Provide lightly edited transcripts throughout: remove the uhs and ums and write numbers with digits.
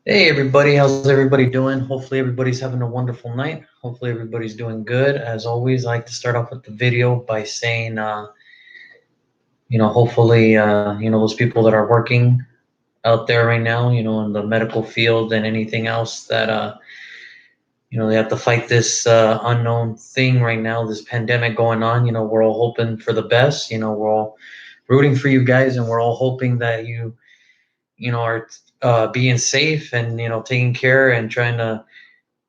Hey everybody, how's everybody doing? Hopefully everybody's having a wonderful night. Hopefully everybody's doing good. As always, I like to start off with the video by saying, hopefully, those people that are working out there right now, in the medical field and anything else that, they have to fight this unknown thing right now, this pandemic going on. We're all hoping for the best. We're all rooting for you guys, and we're all hoping that you are being safe and, taking care and trying to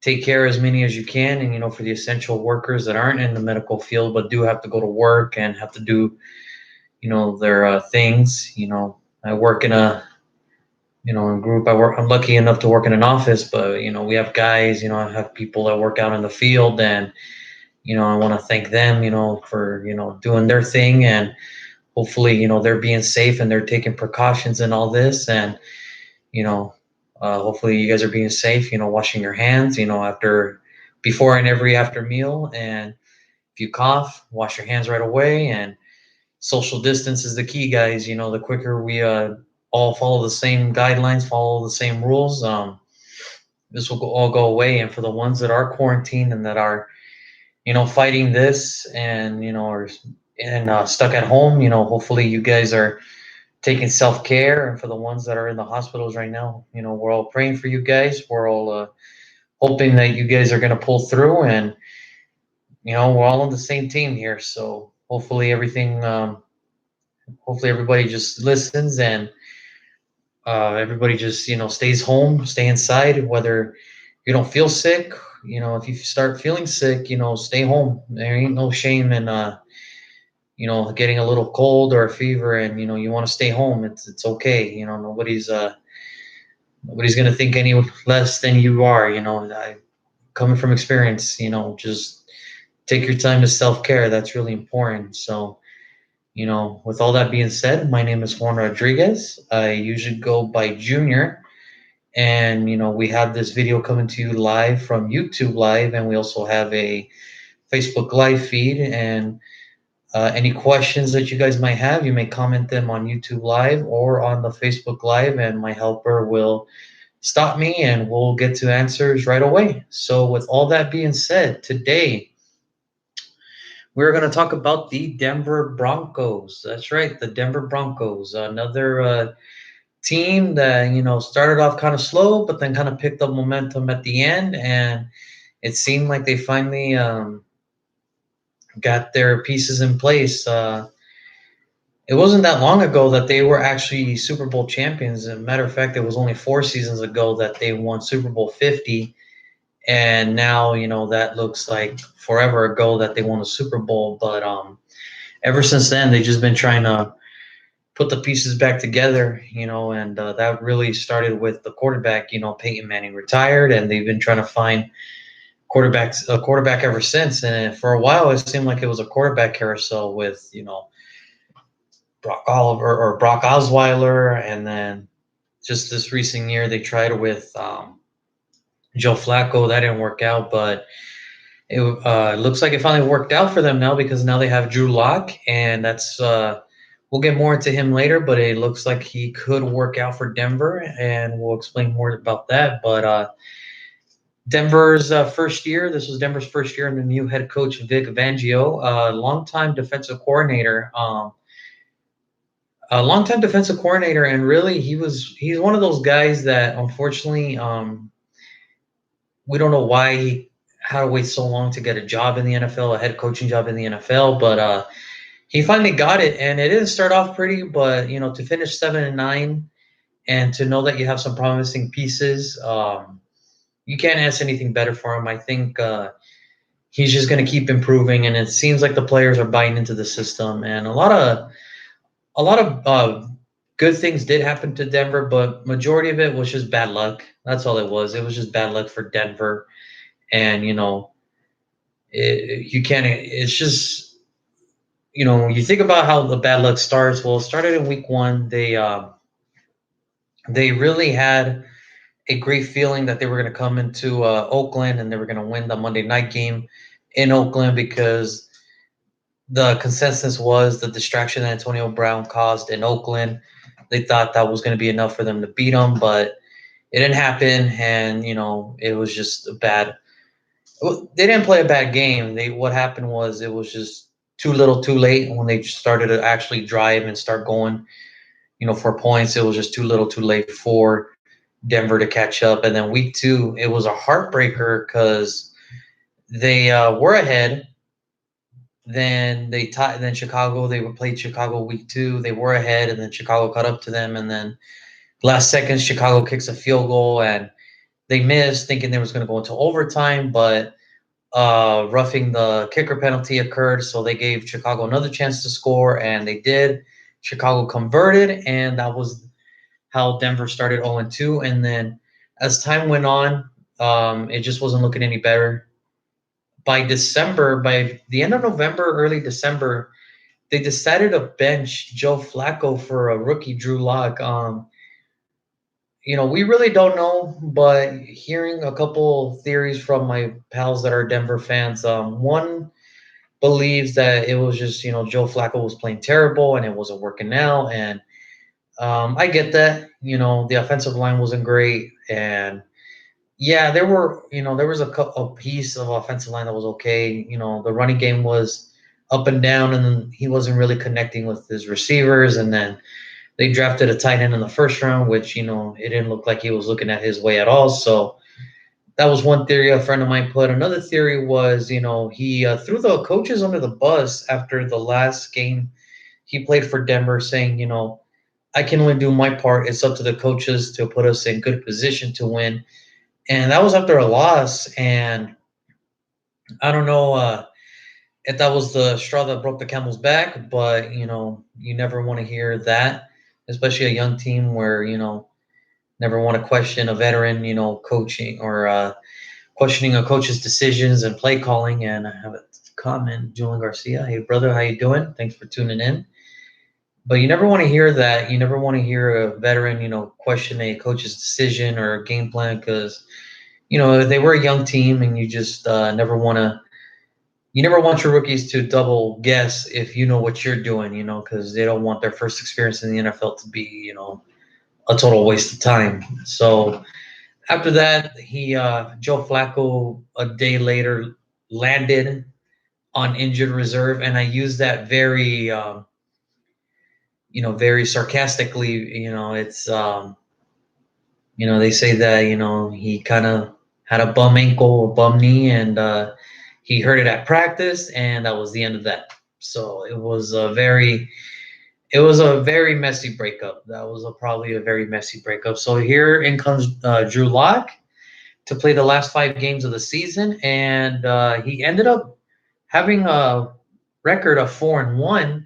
take care as many as you can. And for the essential workers that aren't in the medical field but do have to go to work and have to do their things. I work in a group. I'm lucky enough to work in an office, but we have guys. I have people that work out in the field, and I want to thank them for doing their thing, and hopefully they're being safe and they're taking precautions and all this. And you know hopefully you guys are being safe, washing your hands, after, before and every after meal. And if you cough, wash your hands right away. And social distance is the key, guys. The quicker we all follow the same guidelines, follow the same rules, this will all go away. And for the ones that are quarantined and that are fighting this, and stuck at home, hopefully you guys are taking self-care. And for the ones that are in the hospitals right now, we're all praying for you guys. We're all hoping that you guys are going to pull through. And we're all on the same team here. So hopefully hopefully everybody just listens, and everybody just stays home, stay inside. Whether you don't feel sick, if you start feeling sick, stay home. There ain't no shame in getting a little cold or a fever, and you want to stay home. It's okay. Nobody's gonna think any less than you are. Coming from experience, just take your time to self care. That's really important. So, with all that being said, my name is Juan Rodriguez. I usually go by Junior, and we have this video coming to you live from YouTube Live, and we also have a Facebook Live feed. And any questions that you guys might have, you may comment them on YouTube Live or on the Facebook Live, and my helper will stop me and we'll get to answers right away. So, with all that being said, today we're going to talk about the Denver Broncos. That's right, the Denver Broncos, another team that started off kind of slow, but then kind of picked up momentum at the end, and it seemed like they finally got their pieces in place. It wasn't that long ago that they were actually Super Bowl champions. As a matter of fact, it was only 4 seasons ago that they won Super Bowl 50. And now, that looks like forever ago that they won a Super Bowl. But ever since then, they've just been trying to put the pieces back together, and that really started with the quarterback. Peyton Manning retired, and they've been trying to find a quarterback ever since. And for a while, it seemed like it was a quarterback carousel with, Brock Oliver or Brock Osweiler, and then just this recent year they tried with Joe Flacco. That didn't work out, but it looks like it finally worked out for them now, because now they have Drew Lock, and that's we'll get more into him later, but it looks like he could work out for Denver, and we'll explain more about that. But Denver's first year. This was Denver's first year under new head coach Vic Fangio, longtime defensive coordinator. A longtime defensive coordinator, and really he's one of those guys that unfortunately we don't know why he had to wait so long to get a job in the NFL, a head coaching job in the NFL, but he finally got it, and it didn't start off pretty, but to finish 7-9 and to know that you have some promising pieces, you can't ask anything better for him. I think he's just going to keep improving, and it seems like the players are buying into the system, and a lot of good things did happen to Denver, but majority of it was just bad luck. That's all it was. It was just bad luck for Denver, and you can't. It's just you think about how the bad luck starts. Well, it started in week one. They really had a great feeling that they were going to come into Oakland and they were going to win the Monday night game in Oakland, because the consensus was the distraction that Antonio Brown caused in Oakland. They thought that was going to be enough for them to beat them, but it didn't happen, and it was just a bad. Well, they didn't play a bad game. They What happened was it was just too little, too late when they started to actually drive and start going. For points, it was just too little, too late for Denver to catch up. And then week two, it was a heartbreaker because they were ahead. Then they tied. Then Chicago, they played Chicago week two. They were ahead, and then Chicago caught up to them. And then last seconds, Chicago kicks a field goal, and they missed, thinking they was going to go into overtime, but roughing the kicker penalty occurred, so they gave Chicago another chance to score, and they did. Chicago converted, and that was how Denver started 0-2. And then as time went on, it just wasn't looking any better. By the end of November, early December, they decided to bench Joe Flacco for a rookie, Drew Lock. We really don't know, but hearing a couple theories from my pals that are Denver fans, one believes that it was just, Joe Flacco was playing terrible and it wasn't working out. And I get that. The offensive line wasn't great. And yeah, there was a piece of offensive line that was okay. The running game was up and down, and then he wasn't really connecting with his receivers. And then they drafted a tight end in the first round, which, it didn't look like he was looking at his way at all. So that was one theory a friend of mine put. Another theory was, he threw the coaches under the bus after the last game he played for Denver, saying, I can only do my part. It's up to the coaches to put us in good position to win. And that was after a loss. And I don't know if that was the straw that broke the camel's back, but, you never want to hear that, especially a young team where, never want to question a veteran, coaching or questioning a coach's decisions and play calling. And I have a comment, Julian Garcia. Hey, brother, how you doing? Thanks for tuning in. But you never want to hear that. You never want to hear a veteran, question a coach's decision or a game plan because, they were a young team, and you just never want to. You never want your rookies to double guess if you know what you're doing, because they don't want their first experience in the NFL to be, a total waste of time. So after that, Joe Flacco a day later landed on injured reserve, and I use that very very sarcastically. They say that he kind of had a bum ankle, a bum knee, and he hurt it at practice, and that was the end of that. So it was a very messy breakup. That was probably a very messy breakup. So here in comes Drew Lock to play the last 5 games of the season, and he ended up having a record of 4-1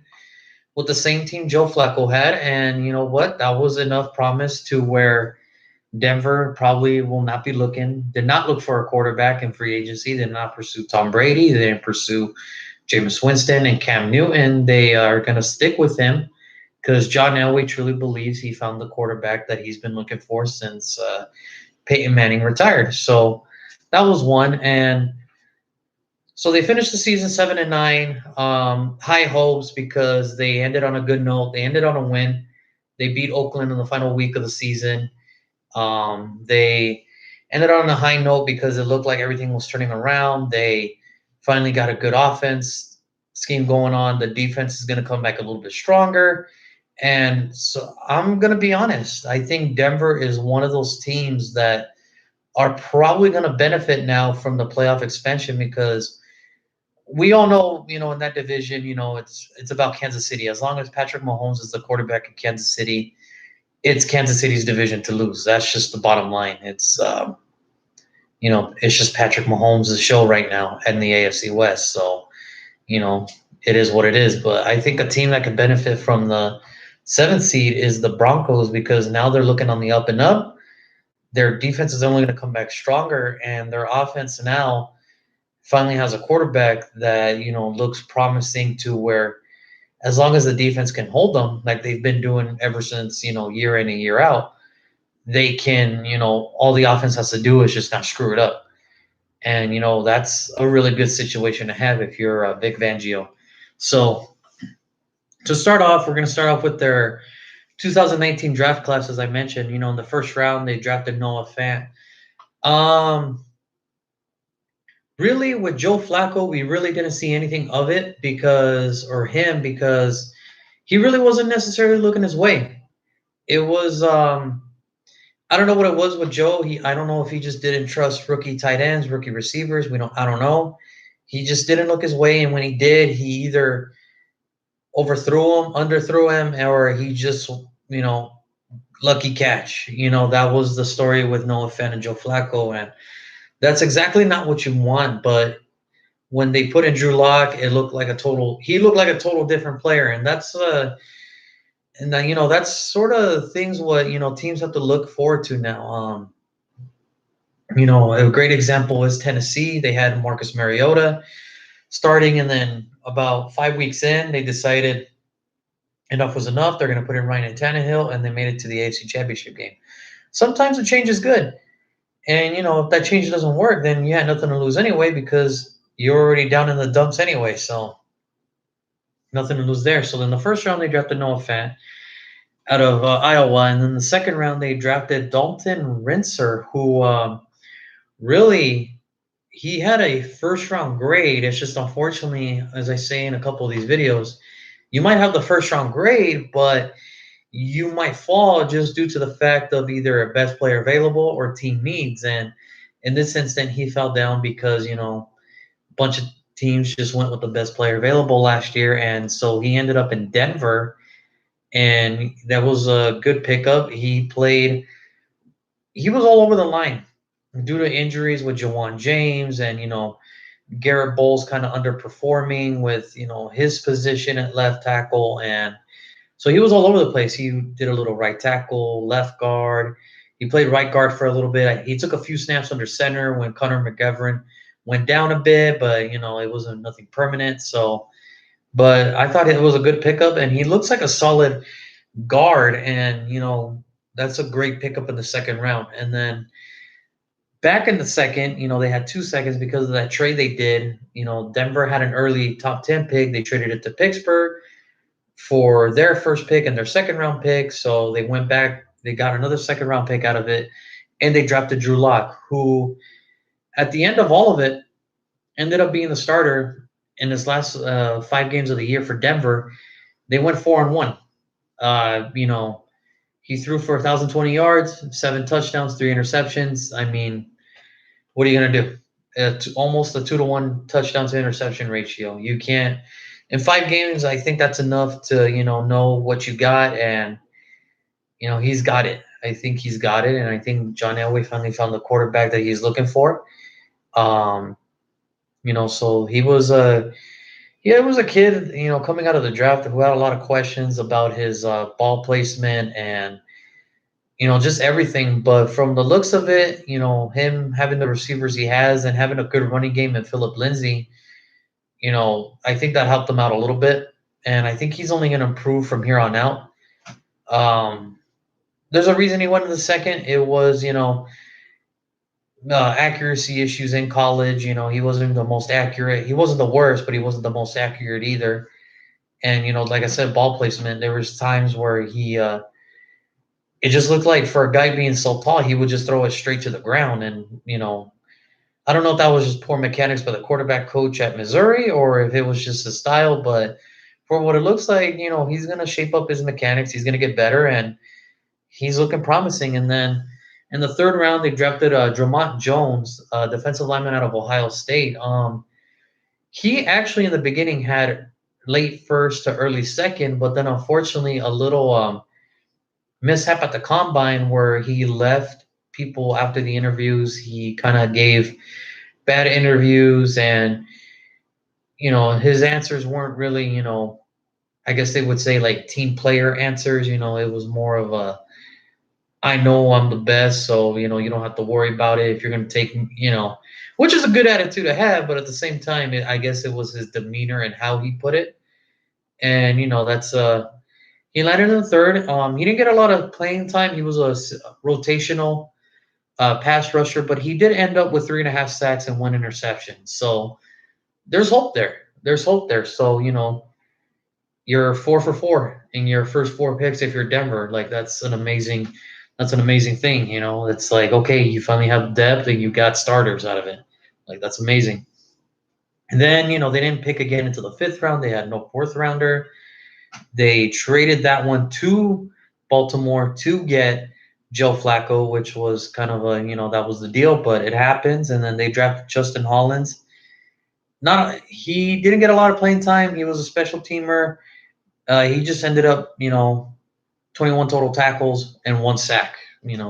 with the same team Joe Flacco had. And you know what? That was enough promise to where Denver probably will not be did not look for a quarterback in free agency. Did not pursue Tom Brady. They didn't pursue Jameis Winston and Cam Newton. They are going to stick with him because John Elway truly believes he found the quarterback that he's been looking for since Peyton Manning retired. So that was one. And so they finished the season 7-9. High hopes because they ended on a good note. They ended on a win. They beat Oakland in the final week of the season. They ended on a high note because it looked like everything was turning around. They finally got a good offense scheme going on. The defense is going to come back a little bit stronger. And so I'm going to be honest. I think Denver is one of those teams that are probably going to benefit now from the playoff expansion because we all know, in that division, it's about Kansas City. As long as Patrick Mahomes is the quarterback in Kansas City, it's Kansas City's division to lose. That's just the bottom line. It's just Patrick Mahomes' show right now in the AFC West. So, it is what it is. But I think a team that could benefit from the seventh seed is the Broncos because now they're looking on the up and up. Their defense is only going to come back stronger, and their offense now finally has a quarterback that looks promising to where as long as the defense can hold them like they've been doing ever since year in and year out, they can all the offense has to do is just not screw it up. And that's a really good situation to have if you're Vic Fangio. So to start off, we're going to start off with their 2019 draft class, as I mentioned. In the first round, they drafted Noah Fant. Um, Really, with Joe Flacco, we really didn't see anything of it because he really wasn't necessarily looking his way. It was I don't know what it was with Joe. I don't know if he just didn't trust rookie tight ends, rookie receivers. I don't know. He just didn't look his way, and when he did, he either overthrew him, underthrew him, or he just lucky catch. That was the story with Noah Fant and Joe Flacco, and that's exactly not what you want. But when they put in Drew Lock, he looked like a total different player, and that's sort of things what teams have to look forward to now. A great example is Tennessee. They had Marcus Mariota starting, and then about 5 weeks in, they decided enough was enough. They're going to put in Ryan Tannehill, and they made it to the AFC Championship game. Sometimes a change is good, and if that change doesn't work, then you had nothing to lose anyway because you're already down in the dumps anyway. So nothing to lose there. So then the first round they drafted Noah Fant out of Iowa, and then the second round they drafted Dalton Rinser, who really he had a first round grade. It's just unfortunately, as I say in a couple of these videos, you might have the first round grade, but you might fall just due to the fact of either a best player available or team needs. And in this instant, he fell down because a bunch of teams just went with the best player available last year, and so he ended up in Denver, and that was a good pickup. He was all over the line due to injuries with Jawan James and Garrett Bowles kind of underperforming with his position at left tackle, and so he was all over the place. He did a little right tackle, left guard. He played right guard for a little bit. He took a few snaps under center when Connor McGovern went down a bit, but it wasn't nothing permanent. So, but I thought it was a good pickup, and he looks like a solid guard, and that's a great pickup in the second round. And then back in the second, they had 2 seconds because of that trade they did. Denver had an early top 10 pick. They traded it to Pittsburgh for their first pick and their second round pick. So they went back, they got another second round pick out of it, and they drafted Drew Lock, who at the end of all of it ended up being the starter in his last 5 games of the year for Denver. They went 4-1. He threw for 1,020 yards, 7 touchdowns, 3 interceptions. I mean, what are you going to do? Almost a 2-to-1 touchdown to interception ratio. You can't in 5 games. I think that's enough to know what you got, and he's got it. I think he's got it, and I think John Elway finally found the quarterback that he's looking for. So he was a kid, coming out of the draft who had a lot of questions about his ball placement and just everything. But from the looks of it, him having the receivers he has and having a good running game in Philip Lindsay, I think that helped him out a little bit. And I think he's only going to improve from here on out. There's a reason he went in the second. It was, accuracy issues in college. He wasn't the most accurate. He wasn't the worst, but he wasn't the most accurate either. And, like I said, ball placement, there was times where it just looked like for a guy being so tall, he would just throw it straight to the ground. And, I don't know if that was just poor mechanics by the quarterback coach at Missouri or if it was just his style, but for what it looks like, he's going to shape up his mechanics. He's going to get better, and he's looking promising. And then in the third round, they drafted Dramont Jones, defensive lineman out of Ohio State. He actually in the beginning had late first to early second, but then unfortunately a little mishap at the combine where he left people after the interviews. He kind of gave bad interviews, and his answers weren't really I guess they would say like team player answers. It was more of a I know I'm the best, so you don't have to worry about it if you're going to take which is a good attitude to have, but at the same time I guess it was his demeanor and how he put it. And that's he landed in the third. He didn't get a lot of playing time. He was a rotational pass rusher, but he did end up with 3.5 sacks and 1 interception. So there's hope there. There's hope there. So you're 4 for 4 in your first four picks if you're Denver. Like that's an amazing thing. It's like, okay, you finally have depth and you got starters out of it. Like that's amazing. And then they didn't pick again into the fifth round. They had no fourth rounder. They traded that one to Baltimore to get Joe Flacco, which was kind of that was the deal, but it happens. And then they drafted Justin Hollins. Not he didn't get a lot of playing time. He was a special teamer. He just ended up, 21 total tackles and one sack.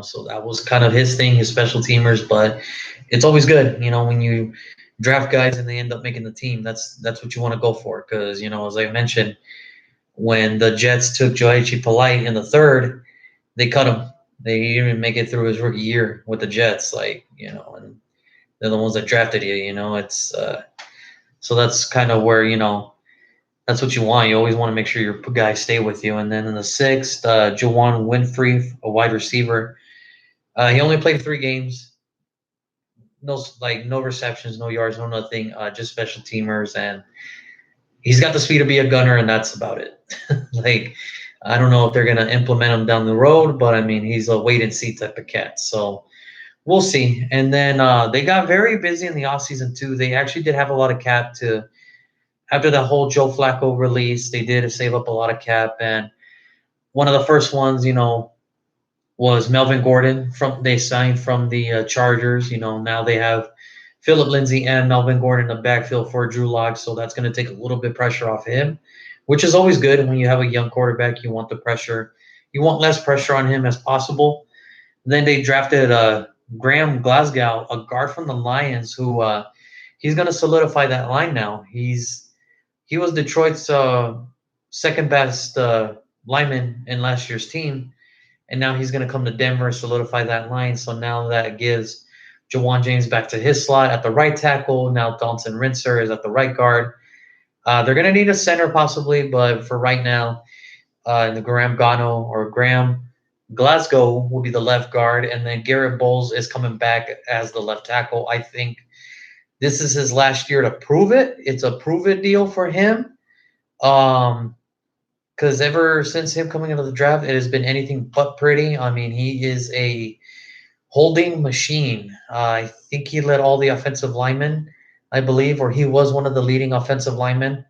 So that was kind of his thing, his special teamers. But it's always good, when you draft guys and they end up making the team. That's what you want to go for because as I mentioned, when the Jets took Joichi Polite in the third, they cut him. They didn't even make it through his rookie year with the Jets, and they're the ones that drafted you. It's so that's kind of where that's what you want. You always want to make sure your guys stay with you. And then in the sixth, Jawan Winfrey, a wide receiver, he only played 3 games. No receptions, no yards, no nothing. Just special teamers, and he's got the speed to be a gunner, and that's about it. like I don't know if they're gonna implement him down the road, but I mean he's a wait and see type of cat. So we'll see. And then they got very busy in the offseason too. They actually did have a lot of cap to after the whole Joe Flacco release. They did save up a lot of cap, and one of the first ones, was Melvin Gordon. From they signed from the Chargers. Now they have Philip Lindsay and Melvin Gordon in the backfield for Drew Lock, so that's going to take a little bit pressure off him, which is always good when you have a young quarterback. You want the pressure, you want less pressure on him as possible. Then they drafted Graham Glasgow, a guard from the Lions, who he's going to solidify that line now. He was Detroit's second best lineman in last year's team, and now he's going to come to Denver and solidify that line. So now that gives Jawan James back to his slot at the right tackle. Now Dalton Rinser is at the right guard. They're going to need a center possibly, but for right now, the Graham Glasgow will be the left guard, and then Garrett Bowles is coming back as the left tackle. I think this is his last year to prove it. It's a prove it deal for him. Because ever since him coming into the draft, it has been anything but pretty. I mean, he is a holding machine. I think he led all the offensive linemen, I believe, or he was one of the leading offensive linemen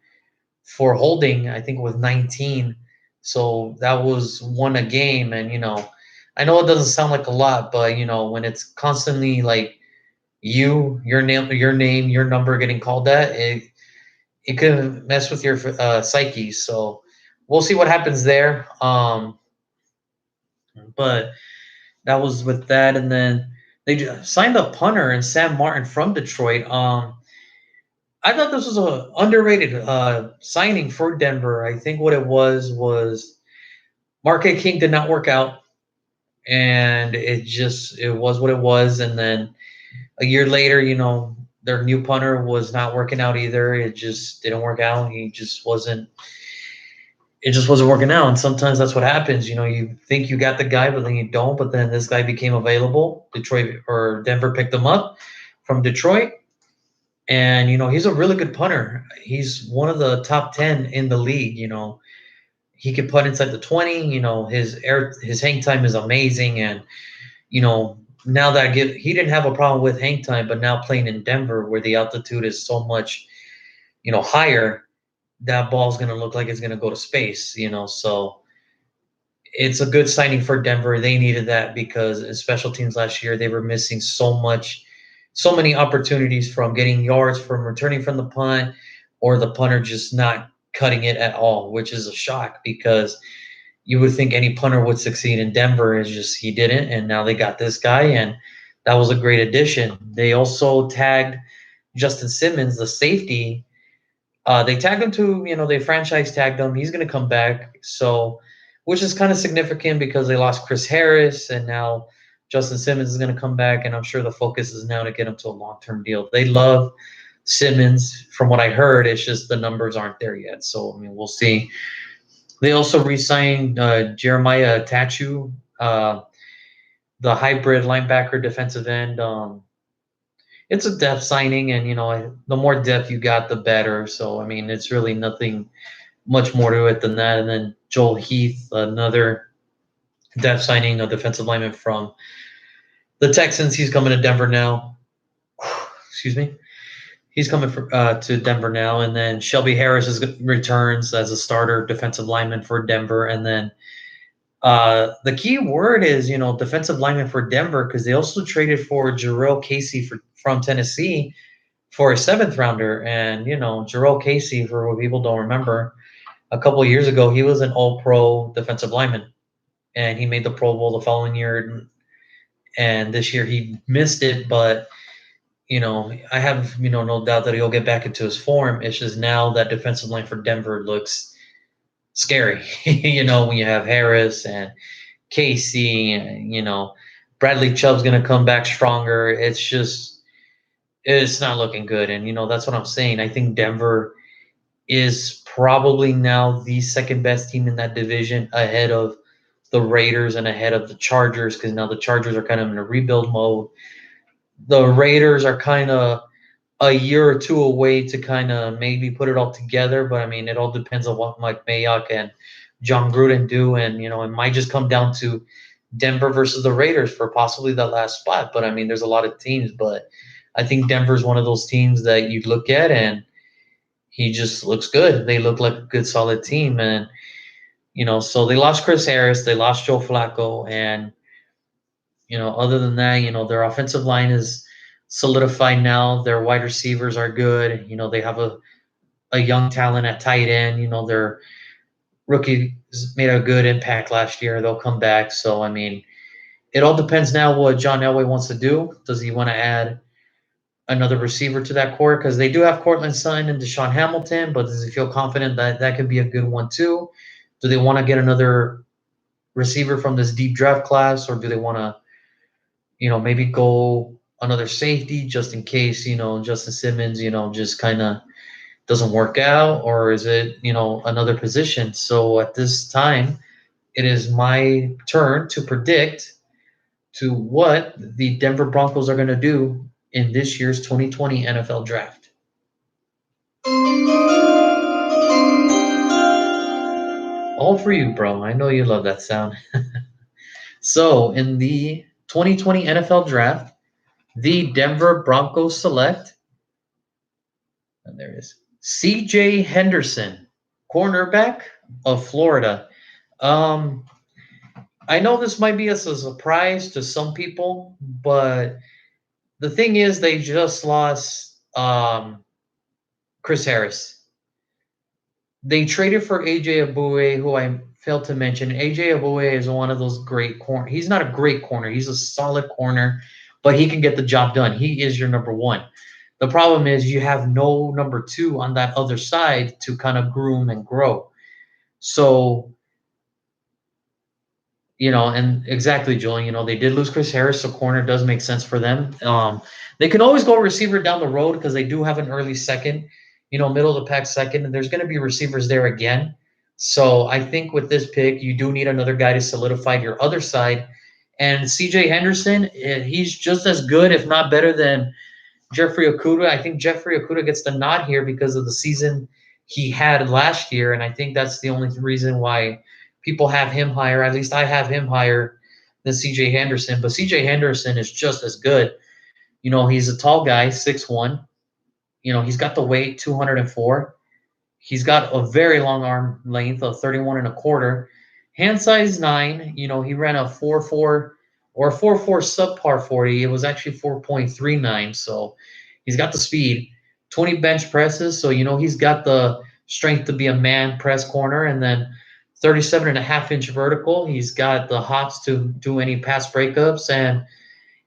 for holding, I think, with 19. So that was one a game. And, I know it doesn't sound like a lot, but, when it's constantly like your name, your number getting called that, it could mess with your psyche. So we'll see what happens there. But that was with that, and then they signed a punter and Sam Martin from Detroit. I thought this was a underrated signing for Denver. I think what it was Marquette King did not work out, and it was what it was. And then a year later, their new punter was not working out either. It just didn't work out. It just wasn't working out. And sometimes that's what happens. You think you got the guy, but then you don't. But then this guy became available. Detroit or Denver picked him up from Detroit. And, he's a really good punter. He's one of the top 10 in the league. He can putt inside the 20. His hang time is amazing. And, now that he didn't have a problem with hang time, but now playing in Denver where the altitude is so much, higher, that ball's going to look like it's going to go to space, so it's a good signing for Denver. They needed that because in special teams last year, they were missing so many opportunities from getting yards, from returning from the punt, or the punter just not cutting it at all, which is a shock because you would think any punter would succeed in Denver. It's just he didn't, and now they got this guy, and that was a great addition. They also tagged Justin Simmons, the safety. They tagged him to, they franchise tagged him. He's going to come back. So, which is kind of significant because they lost Chris Harris and now Justin Simmons is going to come back. And I'm sure the focus is now to get him to a long-term deal. They love Simmons from what I heard. It's just the numbers aren't there yet. So, I mean, we'll see. They also re-signed Jeremiah Tachu, the hybrid linebacker defensive end. It's a depth signing, and the more depth you got, the better. So I mean, it's really nothing much more to it than that. And then Joel Heath, another depth signing, a defensive lineman from the Texans. He's coming to Denver now. Excuse me. He's coming to Denver now, and then Shelby Harris returns as a starter defensive lineman for Denver, and then the key word is defensive lineman for Denver because they also traded for Jarrell Casey from Tennessee for a seventh rounder, and Jarrell Casey, for what people don't remember, a couple of years ago he was an All Pro defensive lineman, and he made the Pro Bowl the following year, and this year he missed it, but I have, no doubt that he'll get back into his form. It's just now that defensive line for Denver looks scary. When you have Harris and Casey and, Bradley Chubb's going to come back stronger. It's not looking good. And, that's what I'm saying. I think Denver is probably now the second best team in that division ahead of the Raiders and ahead of the Chargers because now the Chargers are kind of in a rebuild mode. The Raiders are kind of a year or two away to kind of maybe put it all together. But I mean, it all depends on what Mike Mayock and John Gruden do. And, it might just come down to Denver versus the Raiders for possibly the last spot. But I mean, there's a lot of teams, but I think Denver's one of those teams that you look at and he just looks good. They look like a good, solid team. And, so they lost Chris Harris, they lost Joe Flacco. And, other than that, their offensive line is solidified now. Their wide receivers are good. They have a young talent at tight end. Their rookie made a good impact last year. They'll come back. So, I mean, it all depends now what John Elway wants to do. Does he want to add another receiver to that core? Because they do have Cortland Sutton and Deshaun Hamilton, but does he feel confident that that could be a good one too? Do they want to get another receiver from this deep draft class, or do they want to, maybe go another safety just in case, Justin Simmons, just kind of doesn't work out, or is it, another position? So at this time, it is my turn to predict to what the Denver Broncos are going to do in this year's 2020 NFL Draft. All for you, bro. I know you love that sound. So in the 2020 NFL Draft, the Denver Broncos select, and there it is, C.J. Henderson, cornerback of Florida. I know this might be a surprise to some people, but the thing is, they just lost Chris Harris. They traded for AJ Abouye, who I failed to mention. AJ Abouye is one of those great corner. He's not a great corner. He's a solid corner, but he can get the job done. He is your number one. The problem is you have no number two on that other side to kind of groom and grow. So, and exactly, Julian, they did lose Chris Harris, so corner does make sense for them. They can always go receiver down the road because they do have an early second, middle of the pack second, and there's going to be receivers there again. So I think with this pick, you do need another guy to solidify your other side. And C.J. Henderson, he's just as good, if not better than Jeffrey Okudah. I think Jeffrey Okudah gets the nod here because of the season he had last year, and I think that's the only reason why people have him higher. At least I have him higher than C.J. Henderson. But C.J. Henderson is just as good. He's a tall guy, 6'1". He's got the weight, 204. He's got a very long arm length of 31 and a quarter. Hand size 9. He ran a 4.4 or 4.4 subpar 40. It was actually 4.39. So he's got the speed. 20 bench presses. So, he's got the strength to be a man press corner. And then 37.5-inch vertical. He's got the hops to do any pass breakups. And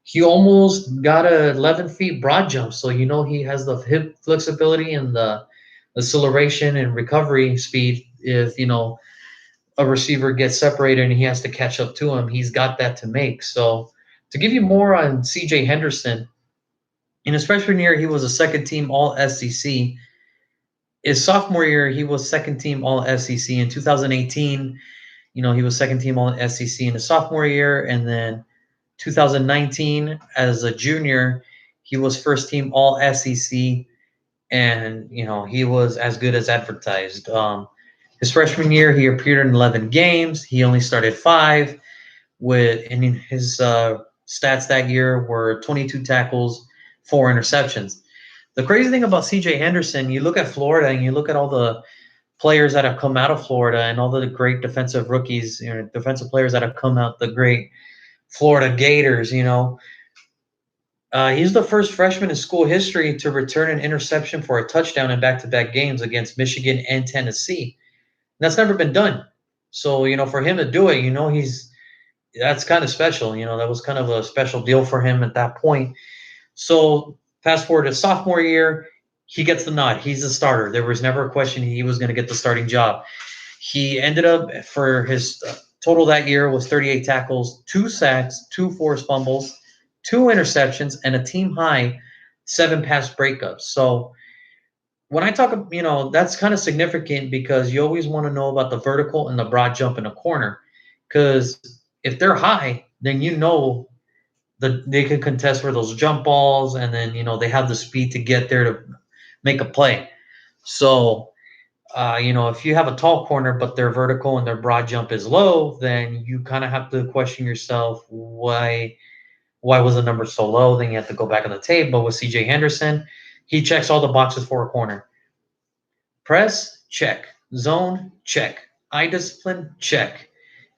he almost got a 11 feet broad jump. So, he has the hip flexibility and the acceleration and recovery speed. If, a receiver gets separated and he has to catch up to him, he's got that to make. So to give you more on C.J. Henderson, in his freshman year, he was a second team All SEC. His sophomore year, he was second team All SEC. In 2018, he was second team All SEC in his sophomore year. And then 2019, as a junior, he was first team All SEC. And, he was as good as advertised. His freshman year, he appeared in 11 games. He only started 5. And his stats that year were 22 tackles, 4 interceptions. The crazy thing about C.J. Henderson, you look at Florida and you look at all the players that have come out of Florida and all the great defensive rookies, defensive players that have come out, the great Florida Gators, he's the first freshman in school history to return an interception for a touchdown in back-to-back games against Michigan and Tennessee. That's never been done. So, for him to do it, that's kind of special. That was kind of a special deal for him at that point. So fast forward to sophomore year, he gets the nod. He's the starter. There was never a question he was going to get the starting job. He ended up, for his total that year, was 38 tackles, 2 sacks, 2 forced fumbles, 2 interceptions, and a team high 7 pass breakups. So when I talk, that's kind of significant because you always want to know about the vertical and the broad jump in the corner. Because if they're high, then they can contest for those jump balls, and then they have the speed to get there to make a play. So if you have a tall corner but their vertical and their broad jump is low, then you kind of have to question yourself why was the number so low? Then you have to go back on the tape. But with C.J. Henderson, he checks all the boxes for a corner. Press, check. Zone, check. Eye discipline, check.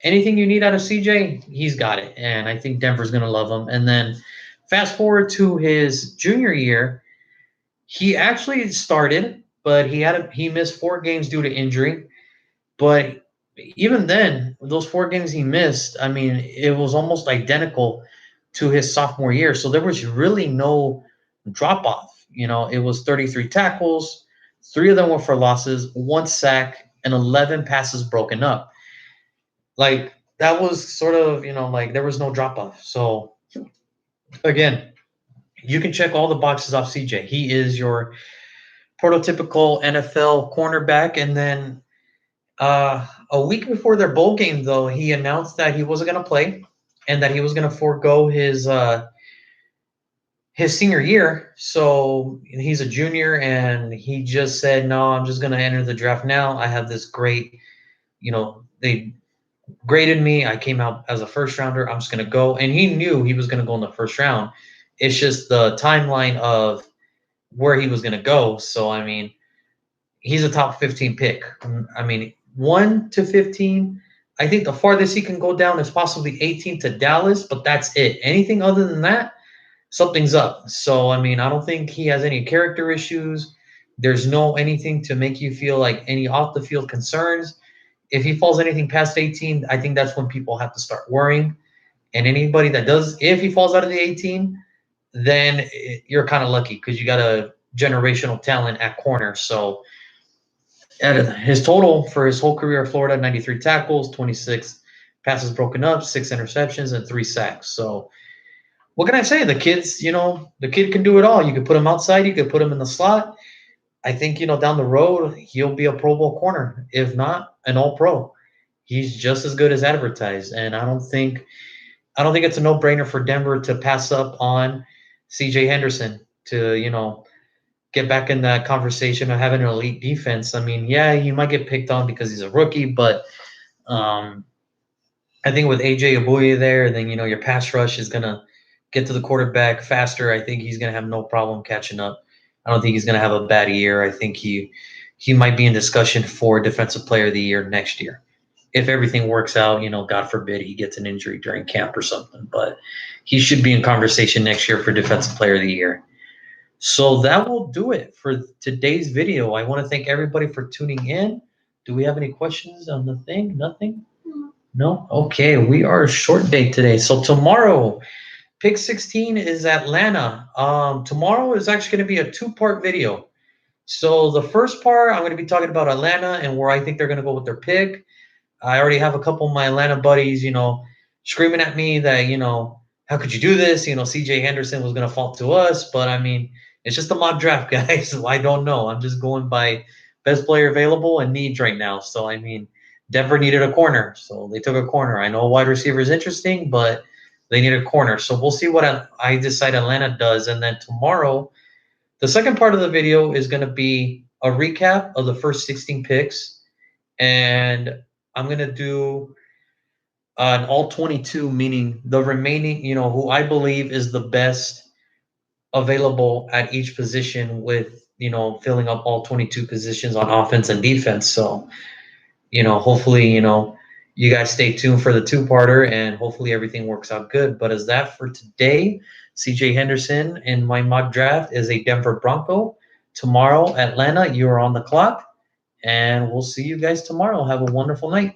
Anything you need out of CJ, he's got it. And I think Denver's going to love him. And then fast forward to his junior year, he actually started, but he missed 4 games due to injury. But even then, those 4 games he missed, I mean, it was almost identical to his sophomore year. So there was really no drop off. It was 33 tackles, 3 of them were for losses, 1 sack, and 11 passes broken up. Like, that was sort of, like there was no drop off. So again, you can check all the boxes off CJ. He is your prototypical NFL cornerback. And then a week before their bowl game, though, he announced that he wasn't going to play and that he was going to forego his senior year. So he's a junior, and he just said, no, I'm just going to enter the draft now. I have this great, they graded me. I came out as a first rounder. I'm just going to go. And he knew he was going to go in the first round. It's just the timeline of where he was going to go. So, I mean, he's a top 15 pick. I mean, 1 to 15. I think the farthest he can go down is possibly 18 to Dallas, but that's it. Anything other than that, something's up. So, I mean, I don't think he has any character issues. There's no anything to make you feel like any off the field concerns. If he falls anything past 18, I think that's when people have to start worrying. And anybody that does, if he falls out of the 18, then you're kind of lucky because you got a generational talent at corner. So his total for his whole career at Florida, 93 tackles, 26 passes broken up, 6 interceptions, and 3 sacks. So what can I say? The kid can do it all. You could put him outside. You could put him in the slot. I think, down the road, he'll be a Pro Bowl corner. If not, an All-Pro. He's just as good as advertised. And I don't think it's a no-brainer for Denver to pass up on C.J. Henderson to, get back in that conversation of having an elite defense. I mean, yeah, you might get picked on because he's a rookie, but I think with A.J. Abuya there, then, your pass rush is going to get to the quarterback faster. I think he's going to have no problem catching up. I don't think he's going to have a bad year. I think he might be in discussion for Defensive Player of the Year next year. If everything works out, God forbid he gets an injury during camp or something. But he should be in conversation next year for Defensive Player of the Year. So that will do it for today's video. I want to thank everybody for tuning in. Do we have any questions on the thing? Nothing? No? Okay, we are a short day today. So tomorrow, Pick 16 is Atlanta. Tomorrow is actually going to be a 2-part video. So the first part, I'm going to be talking about Atlanta and where I think they're going to go with their pick. I already have a couple of my Atlanta buddies, screaming at me that, how could you do this? C.J. Henderson was going to fall to us. But, I mean, it's just a mock draft, guys. So I don't know. I'm just going by best player available and needs right now. So, I mean, Denver needed a corner. So they took a corner. I know a wide receiver is interesting, but they need a corner. So we'll see what I decide Atlanta does. And then tomorrow, the second part of the video is going to be a recap of the first 16 picks and I'm gonna do an all 22, meaning the remaining, who I believe is the best available at each position, with filling up all 22 positions on offense and defense. So hopefully, you guys stay tuned for the two-parter, and hopefully everything works out good. But as that for today, CJ Henderson in my mock draft is a Denver Bronco. Tomorrow, Atlanta, you are on the clock, and we'll see you guys tomorrow. Have a wonderful night.